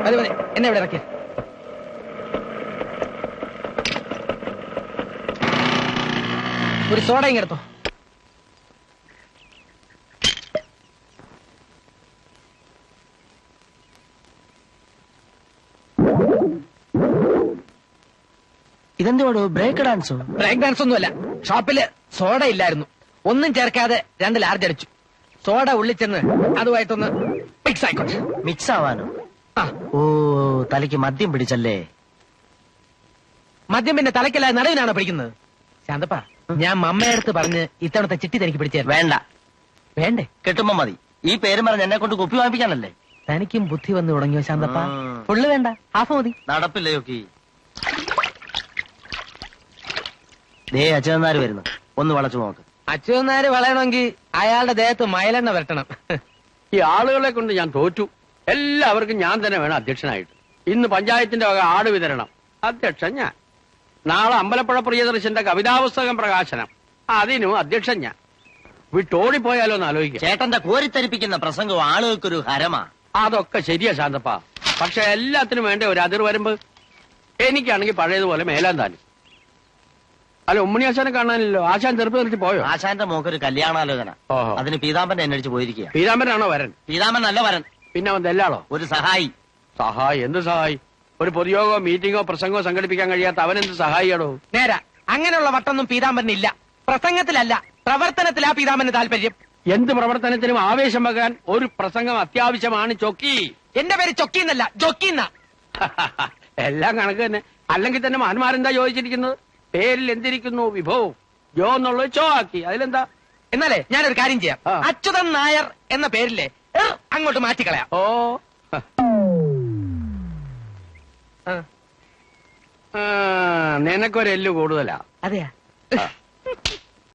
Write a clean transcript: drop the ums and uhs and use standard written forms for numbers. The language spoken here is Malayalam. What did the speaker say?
മതി മതി, എന്നെ ഇവിടെ ഇറക്കി. ഒരു സോഡ ഇങ്ങെടുത്തോ. ഇതെന്തോടോ ബ്രേക്ക് ഡാൻസോ? ബ്രേക്ക് ഡാൻസ് ഒന്നുമല്ല. ഷോപ്പില് സോഡ ഇല്ലായിരുന്നു. ഒന്നും ചേർക്കാതെ 2 ലാർജ് അടിച്ചു. സോഡ ഉള്ളിൽ ചെന്ന് അതുമായിട്ടൊന്ന് മിക്സ് ആയിക്കോട്ടെ. മിക്സ് ആവാനോ? ആ, ഓ, തലയ്ക്ക് മദ്യം പിടിച്ചല്ലേ? മദ്യം പിന്നെ തലയ്ക്കല്ല നടുവിനാണോ പിടിക്കുന്നത്? ശാന്തപ്പാ, ഞാൻ മമ്മയടുത്ത് പറഞ്ഞ് ഇത്തവണത്തെ ചിട്ടി തനിക്ക് പിടിച്ചേരും. വേണ്ട, വേണ്ടേ? കിട്ടുമ്പോ മതി. ഈ പേര് പറഞ്ഞ് എന്നെ കൊണ്ട് കുപ്പി വാങ്ങിപ്പിക്കാനല്ലേ? തനിക്കും ബുദ്ധി വന്നു തുടങ്ങിയോ ശാന്തപ്പാ? ഫുള്ള് വേണ്ട, ഹാഫ് മതി. നടപ്പില്ലയൊക്കെ. ദേ അച്ഛനാര് വരുന്നു, ഒന്ന് വളച്ചു നോക്ക്. അച്യുതനാര് വളയണമെങ്കിൽ അയാളുടെ ദേഹത്ത് മയിലെണ്ണ വരട്ടണം. ഈ ആളുകളെ കൊണ്ട് ഞാൻ തോറ്റു. എല്ലാവർക്കും ഞാൻ തന്നെ വേണം അധ്യക്ഷനായിട്ട്. ഇന്ന് പഞ്ചായത്തിന്റെ വക ആട് വിതരണം, അധ്യക്ഷൻ ഞാൻ. നാളെ അമ്പലപ്പുഴ പ്രിയദർശന്റെ കവിതാപുസ്തകം പ്രകാശനം, അതിനും അധ്യക്ഷൻ ഞാൻ. വിട്ടോടിപ്പോയാലോ എന്ന് ആലോചിക്കാം. ചേട്ടന്റെ കോരിത്തരിപ്പിക്കുന്ന പ്രസംഗം ആളുകൾക്കൊരു ഹരമാ. അതൊക്കെ ശരിയാ ശാന്തപ്പ, പക്ഷെ എല്ലാത്തിനും വേണ്ട ഒരു അതിർ വരുമ്പ്. എനിക്കാണെങ്കിൽ പഴയതുപോലെ മേലാൻ താനും. അല്ല, ഉമ്മണി ആശാനെ കാണാനില്ലല്ലോ. ആശാൻ ചെറുപ്പം നിർത്തി പോയോ? ആശാന്റെ മോക്കൊരു കല്യാണാലോചന. ഓഹോ. അതിന് പീതാമ്പന്റെ അന്വേഷിച്ച് പോയിരിക്കുക. പീതാമ്പനാണോ വരൻ? പീതാമ്പൻ നല്ല വരൻ. പിന്നെ അവൻ ദല്ലാളോ? ഒരു സഹായി. സഹായി? എന്ത് സഹായി? ഒരു പൊതുയോഗോ മീറ്റിംഗോ പ്രസംഗമോ സംഘടിപ്പിക്കാൻ കഴിയാത്ത അവനെന്ത് സഹായിയാടോ? നേരാ, അങ്ങനെയുള്ള വട്ടൊന്നും പീതാംബരനില്ല. പ്രസംഗത്തിലല്ല, പ്രവർത്തനത്തിലാ പീതാംബരന് താല്പര്യം. എന്ത് പ്രവർത്തനത്തിനും ആവേശം വകാൻ ഒരു പ്രസംഗം അത്യാവശ്യമാണ് ചൊക്കി. എന്റെ പേര് ചൊക്കിന്നല്ല, ജൊക്കിന്ന. എല്ലാം കണക്ക് തന്നെ. അല്ലെങ്കിൽ തന്നെ മഹാന്മാരെന്താ ചോദിച്ചിരിക്കുന്നത്? പേരിൽ എന്തിരിക്കുന്നു വിഭവം? ജോ എന്നുള്ളത് ചോ ആക്കി, അതിലെന്താ? എന്നാലേ ഞാനൊരു കാര്യം ചെയ്യാം. ആ. അച്യുതൻ നായർ എന്ന പേരില്ലേ അങ്ങോട്ട് മാറ്റിക്കളയാം. ഓ, ആ. നിനക്കൊരെല്ലു കൂടുതലാ. അതെയാ? ആ.